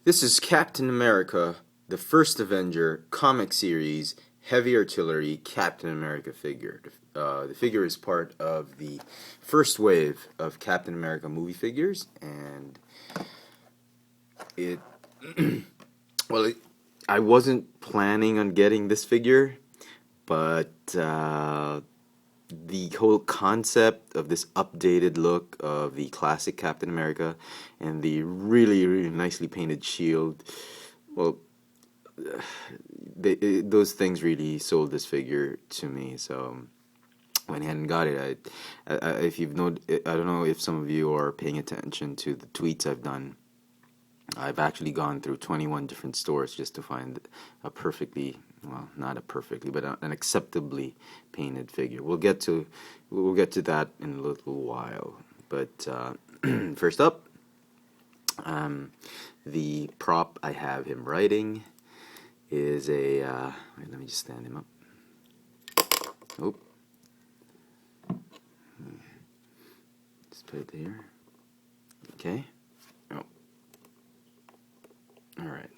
This is Captain America, the first Avenger comic series, Heavy Artillery Captain America figure. The figure is part of the first wave of Captain America movie figures, and it, well, I wasn't planning on getting this figure, but the whole concept of this updated look of the classic Captain America and the really nicely painted shield, well, those things really sold this figure to me. So went ahead and got it. If you've I don't know if some of you are paying attention to the tweets I've done. I've actually gone through 21 different stores just to find a perfectly, well, not a perfectly, but an acceptably painted figure. We'll get to that in a little while. But first up, the prop I have him riding is a. Wait, let me just stand him up. Oh, just put it there. Okay. Alright,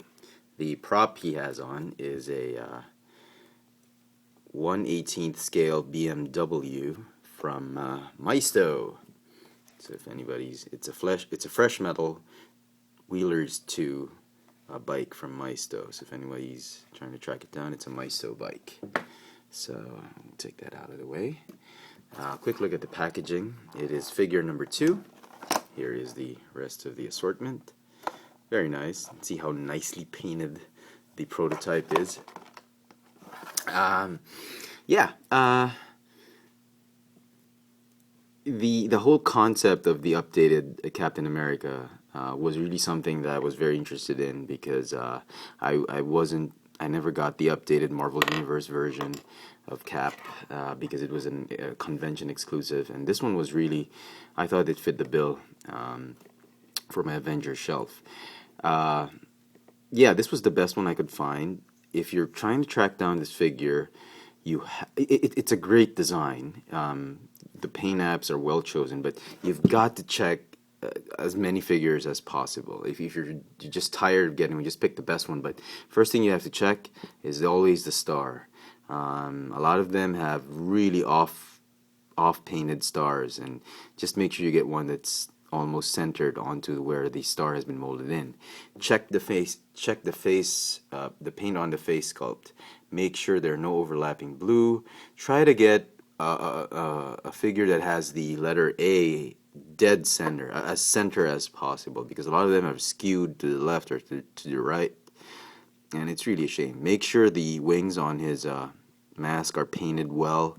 the prop he has on is a 1/18th scale BMW from Maisto. So if anybody's, it's a fresh metal Wheelers 2 bike from Maisto. So if anybody's trying to track it down, it's a Maisto bike. So we'll take that out of the way. Quick look at the packaging. It is figure number 2. Here is the rest of the assortment. Very nice. See how nicely painted the prototype is. Yeah. The whole concept of the updated Captain America was really something that I was very interested in because I never got the updated Marvel Universe version of Cap because it was a convention exclusive, and this one was really, I thought it fit the bill for my Avenger shelf. Yeah, this was the best one I could find. If you're trying to track down this figure, it's a great design. The paint apps are well chosen, but you've got to check as many figures as possible. If you're just tired of getting one, just pick the best one. But first thing you have to check is always the star. A lot of them have really off painted stars, and just make sure you get one that's almost centered onto where the star has been molded in. Check the face, the paint on the face sculpt. Make sure there are no overlapping blue. Try to get a figure that has the letter A dead center, as center as possible, because a lot of them have skewed to the left or to the right, and it's really a shame. Make sure the wings on his mask are painted well.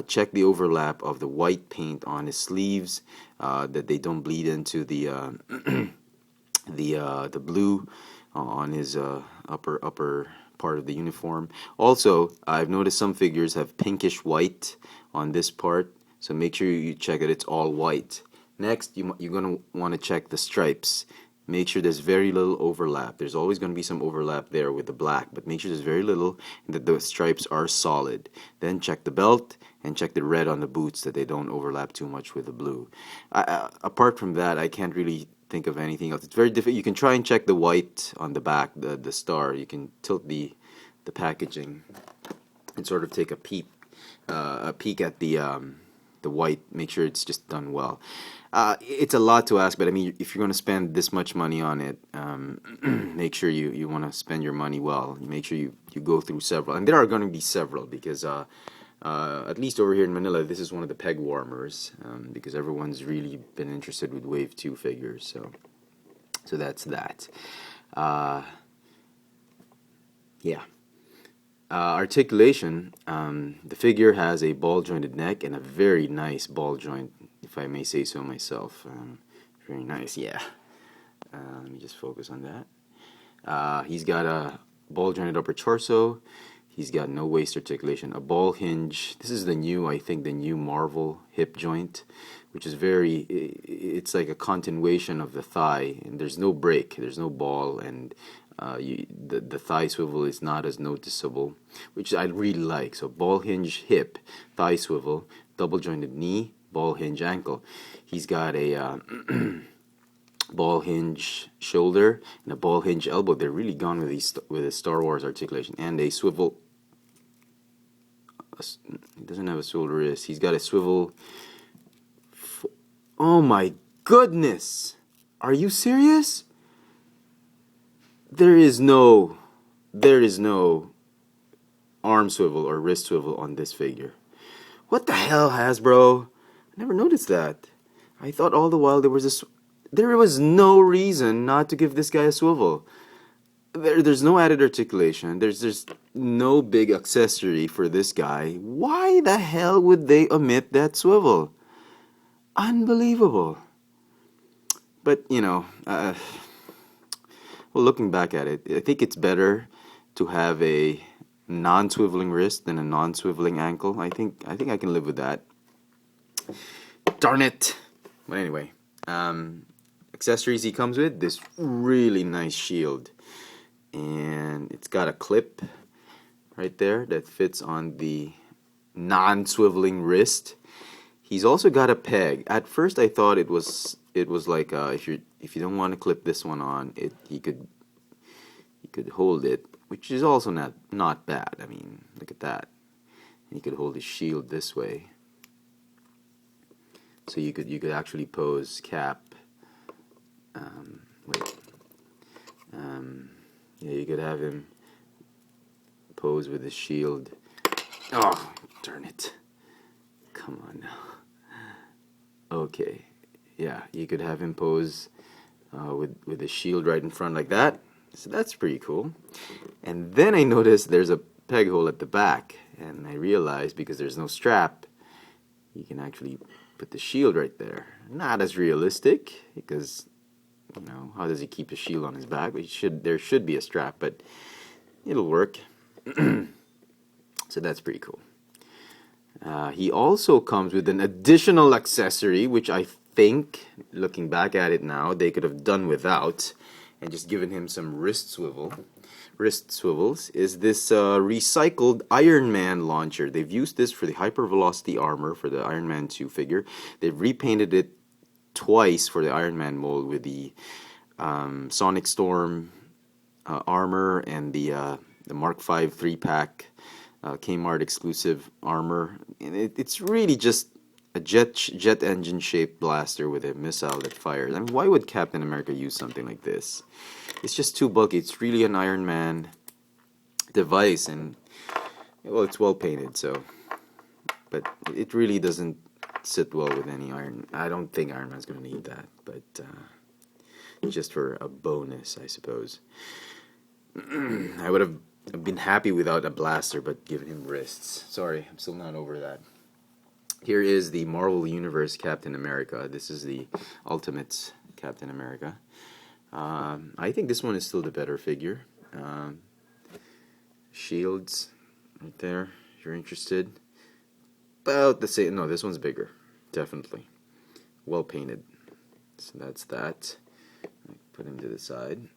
Check the overlap of the white paint on his sleeves, that they don't bleed into the the blue on his upper part of the uniform. Also, I've noticed some figures have pinkish white on this part, so make sure you check that it's all white. Next, you're going to want to check the stripes. Make sure there's very little overlap. There's always going to be some overlap there with the black, but make sure there's very little and that the stripes are solid. Then check the belt and check the red on the boots, that they don't overlap too much with the blue. Apart from that, I can't really think of anything else. It's very difficult. You can try and check the white on the back, the star. You can tilt the packaging and sort of take a peek at the white. Make sure it's just done well. It's a lot to ask, but I mean, if you're going to spend this much money on it, make sure you want to spend your money well. Make sure you go through several, and there are going to be several, because at least over here in Manila, this is one of the peg warmers, because everyone's really been interested with Wave 2 figures. So that's that. Yeah. Articulation, the figure has a ball jointed neck and a very nice ball joint, if I may say so myself. Very nice, yeah. Let me just focus on that. He's got a ball jointed upper torso. He's got no waist articulation, a ball hinge. This is I think the new Marvel hip joint, which is it's like a continuation of the thigh, and there's no break, there's no ball, and the thigh swivel is not as noticeable, which I really like. So ball hinge hip, thigh swivel, double jointed knee, ball hinge ankle. He's got a ball hinge shoulder and a ball hinge elbow. They're really gone with a Star Wars articulation, and a swivel. He doesn't have a swivel wrist. He's got a swivel. Oh my goodness! Are you serious? There is no arm swivel or wrist swivel on this figure. What the hell, Hasbro? I never noticed that. I thought all the while there was no reason not to give this guy a swivel. There's no added articulation. There's no big accessory for this guy. Why the hell would they omit that swivel? Unbelievable. But, well, looking back at it, I think it's better to have a non-swiveling wrist than a non-swiveling ankle. I think I can live with that. Darn it. But anyway, accessories he comes with, this really nice shield. And it's got a clip right there that fits on the non-swiveling wrist. He's also got a peg. At first I thought it was like if you don't want to clip this one on, he could hold it, which is also not bad. I mean, look at that. And he could hold his shield this way. So you could actually pose Cap. Yeah, you could have him pose with his shield. Oh, darn it. Come on now. Okay. Yeah, you could have him pose with the shield right in front like that. So that's pretty cool. And then I noticed there's a peg hole at the back. And I realized because there's no strap, you can actually put the shield right there. Not as realistic because, how does he keep the shield on his back? There should be a strap, but it'll work. So that's pretty cool. He also comes with an additional accessory, which I think, looking back at it now, they could have done without and just given him some wrist swivels, is this recycled Iron Man launcher. They've used this for the hypervelocity armor for the Iron Man 2 figure. They've repainted it twice for the Iron Man mold with the Sonic Storm armor and the Mark V 3-pack Kmart exclusive armor. And it's really just a jet engine shaped blaster with a missile that fires. I mean, why would Captain America use something like this? It's just too bulky. It's really an Iron Man device, and well, it's well painted, so, but it really doesn't sit well with any Iron. I don't think Iron Man's gonna need that, but just for a bonus, I suppose. I would have been happy without a blaster, but given him wrists. Sorry, I'm still not over that. Here is the Marvel Universe Captain America. This is the Ultimates Captain America. I think this one is still the better figure. Shields right there, if you're interested. About the same. No, this one's bigger, definitely. Well painted. So that's that. Put him to the side.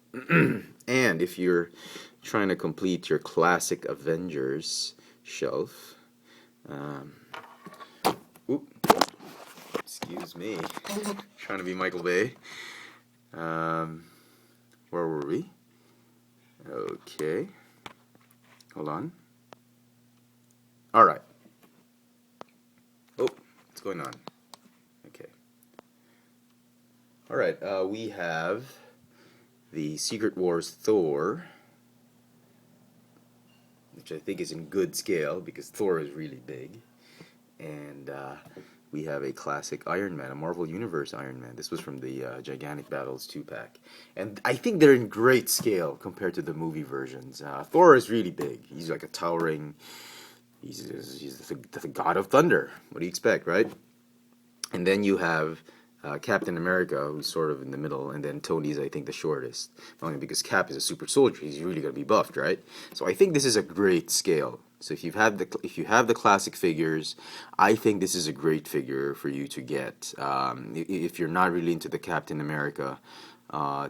And if you're trying to complete your classic Avengers shelf, excuse me, trying to be Michael Bay. Where were we? Okay, hold on. All right. Oh, what's going on? Okay. All right. We have the Secret Wars Thor, which I think is in good scale because Thor is really big, and we have a classic Iron Man, a Marvel Universe Iron Man. This was from the Gigantic Battles 2-pack. And I think they're in great scale compared to the movie versions. Thor is really big. He's like a towering... He's the god of thunder. What do you expect, right? And then you have Captain America, who's sort of in the middle, and then Tony's, I think, the shortest. Only because Cap is a super soldier. He's really going to be buffed, right? So I think this is a great scale. So if you have the classic figures, I think this is a great figure for you to get. If you're not really into the Captain America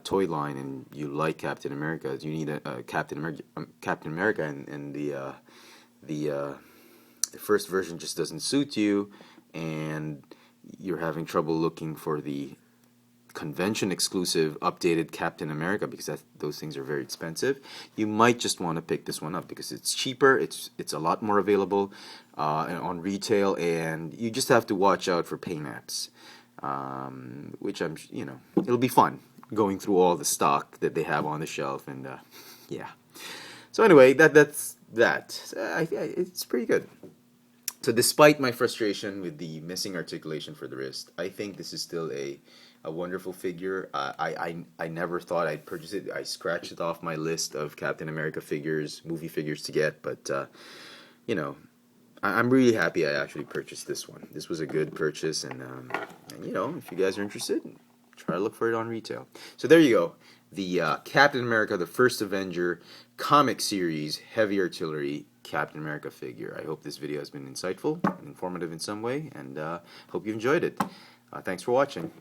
toy line and you like Captain America, you need a Captain America, and the first version just doesn't suit you, and you're having trouble looking for the convention exclusive updated Captain America, because those things are very expensive, you might just want to pick this one up because it's cheaper. It's a lot more available on retail, and you just have to watch out for paint apps, which it'll be fun going through all the stock that they have on the shelf, and yeah. So anyway, that's that. It's pretty good. So despite my frustration with the missing articulation for the wrist, I think this is still a wonderful figure. I never thought I'd purchase it. I scratched it off my list of Captain America figures, movie figures to get, but I'm really happy I actually purchased this one. This was a good purchase, and if you guys are interested, try to look for it on retail. So there you go. The Captain America, the First Avenger comic series, Heavy Artillery Captain America figure. I hope this video has been insightful and informative in some way, and hope you enjoyed it. Thanks for watching.